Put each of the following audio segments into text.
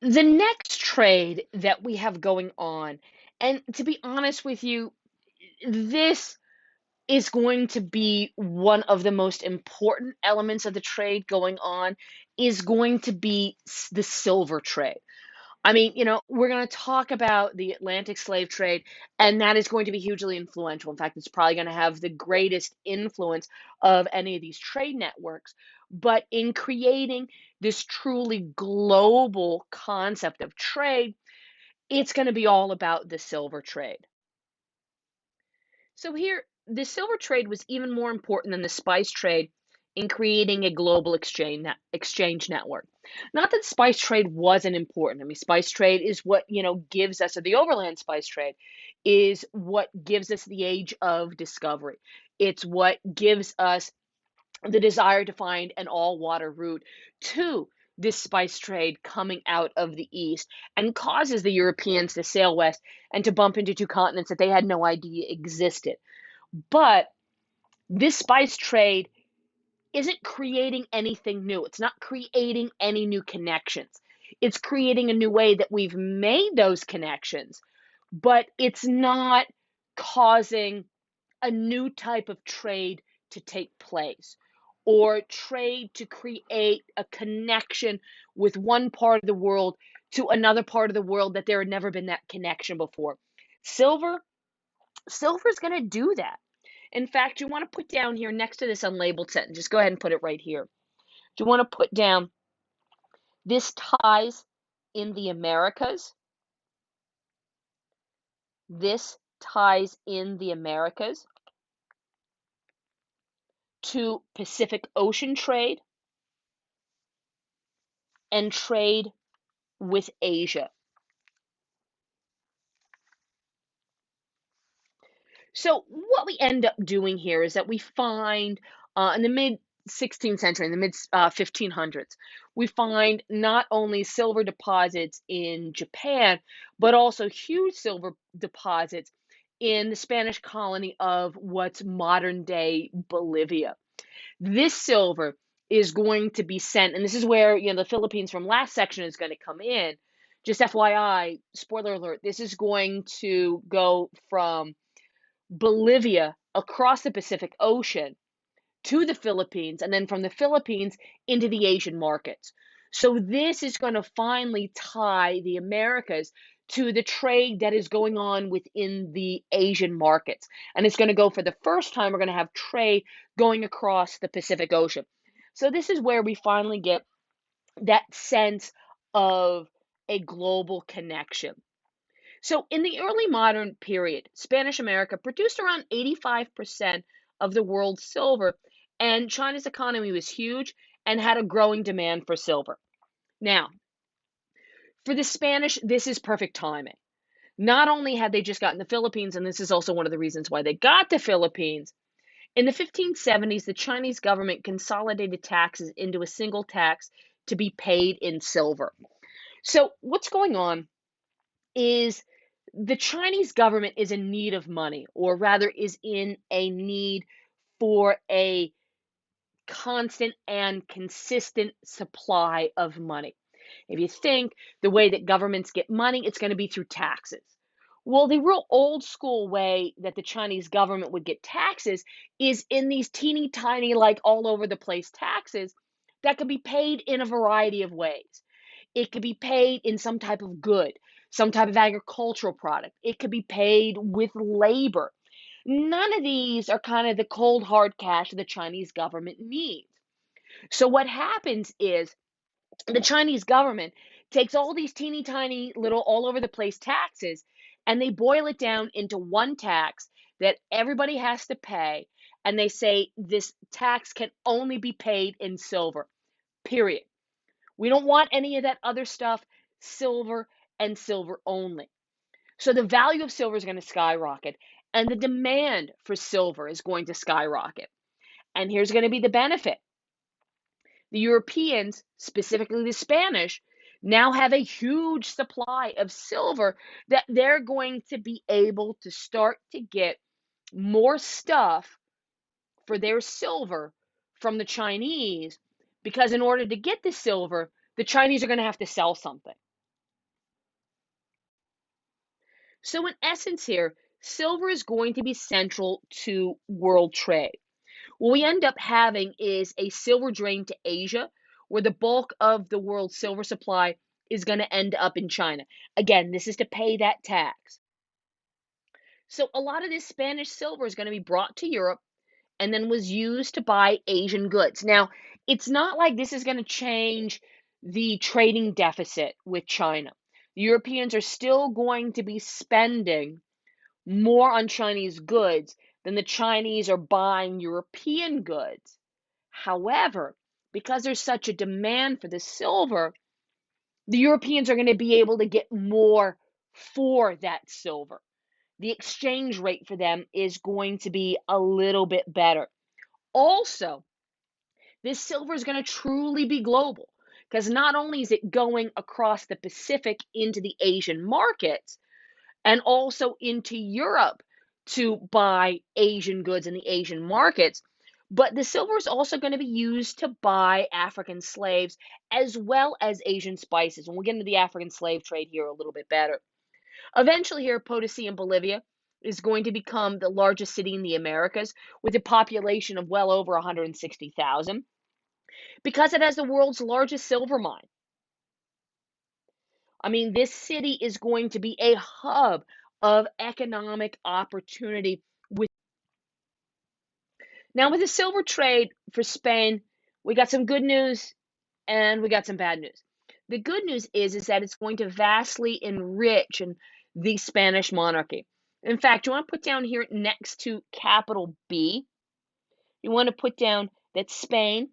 The next trade that we have going on, and to be honest with you, this is going to be one of the most important elements of the trade going on, is going to be the silver trade. I mean, we're going to talk about the Atlantic slave trade, and that is going to be hugely influential. In fact, it's probably going to have the greatest influence of any of these trade networks. But in creating this truly global concept of trade, it's going to be all about the silver trade. So here, the silver trade was even more important than the spice trade in creating a global exchange network. Not that spice trade wasn't important. I mean, spice trade is what, gives us, or the overland spice trade is what gives us the age of discovery. It's what gives us the desire to find an all-water route to this spice trade coming out of the east, and causes the Europeans to sail west and to bump into two continents that they had no idea existed. But this spice trade isn't creating anything new. It's not creating any new connections. It's creating a new way that we've made those connections, but it's not causing a new type of trade to take place, or trade to create a connection with one part of the world to another part of the world that there had never been that connection before. Silver, silver's going to do that. In fact, you want to put down here next to this unlabeled sentence, just go ahead and put it right here. You want to put down, this ties in the Americas. This ties in the Americas to Pacific Ocean trade and trade with Asia. So what we end up doing here is that we find, in the mid 16th century, in the mid 1500s, we find not only silver deposits in Japan, but also huge silver deposits in the Spanish colony of what's modern day Bolivia. This silver is going to be sent, and this is where, the Philippines from last section is going to come in. Just FYI, spoiler alert, this is going to go from Bolivia across the Pacific Ocean to the Philippines, and then from the Philippines into the Asian markets. So this is going to finally tie the Americas to the trade that is going on within the Asian markets. And it's going to go, for the first time, we're going to have trade going across the Pacific Ocean. So this is where we finally get that sense of a global connection. So, in the early modern period, Spanish America produced around 85% of the world's silver, and China's economy was huge and had a growing demand for silver. Now, for the Spanish, this is perfect timing. Not only had they just gotten the Philippines, and this is also one of the reasons why they got the Philippines, in the 1570s, the Chinese government consolidated taxes into a single tax to be paid in silver. So, what's going on is the Chinese government is in need of money, or rather, is in a need for a constant and consistent supply of money. If you think the way that governments get money, it's going to be through taxes. Well, the real old school way that the Chinese government would get taxes is in these teeny tiny, like all over the place taxes that could be paid in a variety of ways. It could be paid in some type of good, some type of agricultural product. It could be paid with labor. None of these are kind of the cold hard cash the Chinese government needs. So what happens is the Chinese government takes all these teeny tiny little all over the place taxes, and they boil it down into one tax that everybody has to pay, and they say this tax can only be paid in silver. Period. We don't want any of that other stuff, silver and silver only. So the value of silver is going to skyrocket, and the demand for silver is going to skyrocket. And here's going to be the benefit: the Europeans, specifically the Spanish, now have a huge supply of silver that they're going to be able to start to get more stuff for their silver from the Chinese, because in order to get the silver, the Chinese are going to have to sell something. So, in essence, here, silver is going to be central to world trade. What we end up having is a silver drain to Asia, where the bulk of the world's silver supply is going to end up in China. Again, this is to pay that tax. So, a lot of this Spanish silver is going to be brought to Europe and then was used to buy Asian goods. Now, it's not like this is going to change the trading deficit with China. The Europeans are still going to be spending more on Chinese goods than the Chinese are buying European goods. However, because there's such a demand for the silver, the Europeans are going to be able to get more for that silver. The exchange rate for them is going to be a little bit better. Also, this silver is going to truly be global because not only is it going across the Pacific into the Asian markets and also into Europe to buy Asian goods in the Asian markets, but the silver is also going to be used to buy African slaves as well as Asian spices. And we'll get into the African slave trade here a little bit better. Eventually, here, Potosi in Bolivia is going to become the largest city in the Americas with a population of well over 160,000 because it has the world's largest silver mine. I mean, this city is going to be a hub of economic opportunity. Now, with the silver trade for Spain, we got some good news and we got some bad news. The good news is that it's going to vastly enrich the Spanish monarchy. In fact, you want to put down here next to capital B, you want to put down that Spain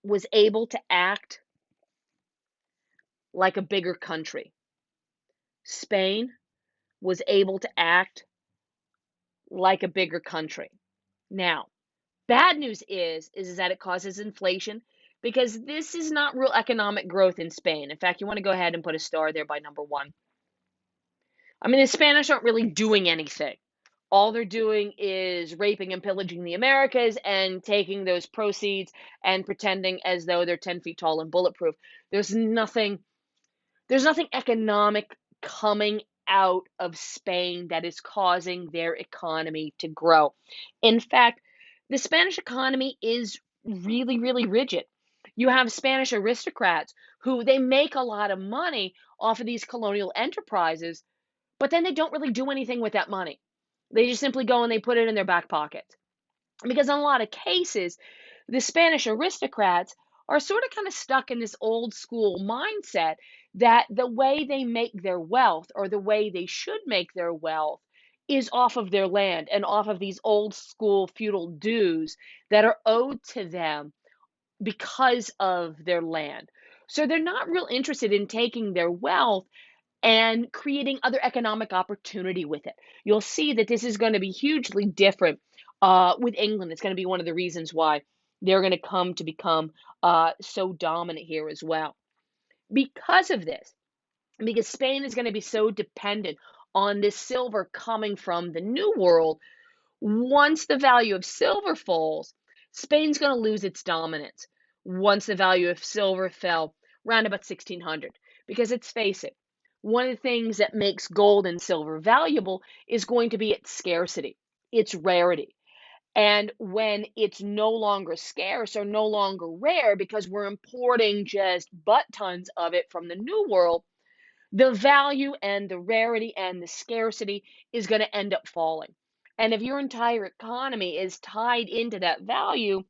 was able to act like a bigger country. Spain was able to act like a bigger country. Now, bad news is that it causes inflation because this is not real economic growth in Spain. In fact, you want to go ahead and put a star there by number one. I mean, the Spanish aren't really doing anything. All they're doing is raping and pillaging the Americas and taking those proceeds and pretending as though they're 10 feet tall and bulletproof. There's nothing there's nothing economic coming out of Spain that is causing their economy to grow. In fact, the Spanish economy is really, really rigid. You have Spanish aristocrats who they make a lot of money off of these colonial enterprises, but then they don't really do anything with that money. They just simply go and they put it in their back pocket. Because in a lot of cases, the Spanish aristocrats are sort of kind of stuck in this old school mindset that the way they make their wealth or the way they should make their wealth is off of their land and off of these old school feudal dues that are owed to them because of their land. So they're not real interested in taking their wealth and creating other economic opportunity with it. You'll see that this is going to be hugely different with England. It's going to be one of the reasons why they're going to come to become so dominant here as well. Because of this, because Spain is going to be so dependent on this silver coming from the New World, once the value of silver falls, Spain's going to lose its dominance. Once the value of silver fell around about 1600. Because let's face it, one of the things that makes gold and silver valuable is going to be its scarcity, its rarity. And when it's no longer scarce or no longer rare because we're importing just butt tons of it from the New World, the value and the rarity and the scarcity is going to end up falling. And if your entire economy is tied into that value,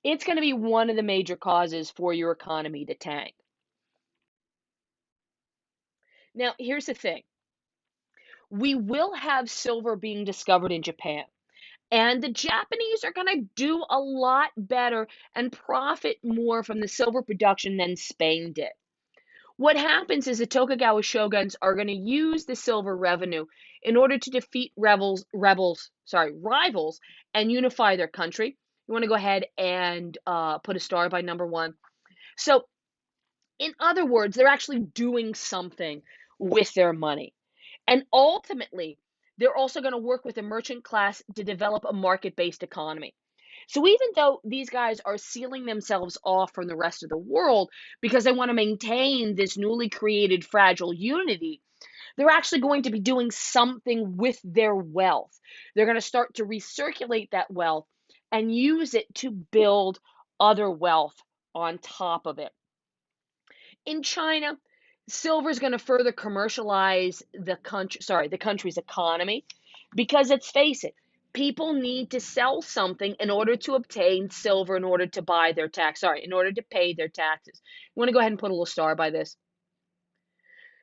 it's going to be one of the major causes for your economy to tank. Now, here's the thing. We will have silver being discovered in Japan. And the Japanese are going to do a lot better and profit more from the silver production than Spain did. What happens is the Tokugawa shoguns are going to use the silver revenue in order to defeat rivals, and unify their country. You want to go ahead and put a star by number one. So, in other words, they're actually doing something with their money. And ultimately, they're also going to work with the merchant class to develop a market based economy. So even though these guys are sealing themselves off from the rest of the world because they want to maintain this newly created fragile unity, They're actually going to be doing something with their wealth. They're going to start to recirculate that wealth and use it to build other wealth on top of it. In China, silver is going to further commercialize the country's economy because let's face it, people need to sell something in order to obtain silver in order to in order to pay their taxes. You want to go ahead and put a little star by this.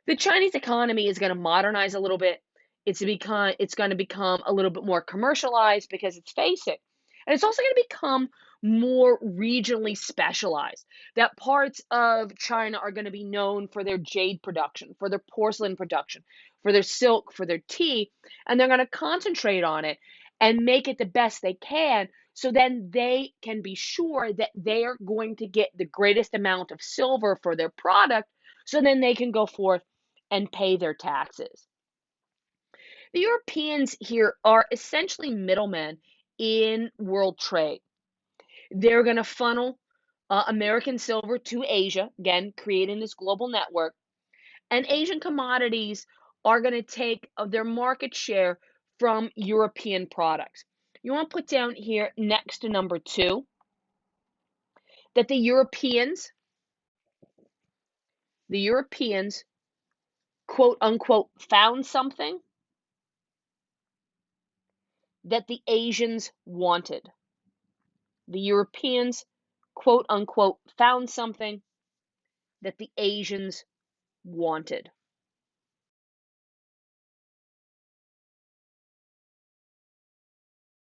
The Chinese economy is going to modernize a little bit. It's going to become a little bit more commercialized because let's face it, and it's also going to become more regionally specialized. That parts of China are going to be known for their jade production, for their porcelain production, for their silk, for their tea, and they're going to concentrate on it and make it the best they can so then they can be sure that they are going to get the greatest amount of silver for their product so then they can go forth and pay their taxes. The Europeans here are essentially middlemen in world trade. They're going to funnel American silver to Asia, again, creating this global network. And Asian commodities are going to take their market share from European products. You want to put down here next to number 2 that the Europeans, quote unquote, found something that the Asians wanted. The Europeans, quote unquote, found something that the Asians wanted.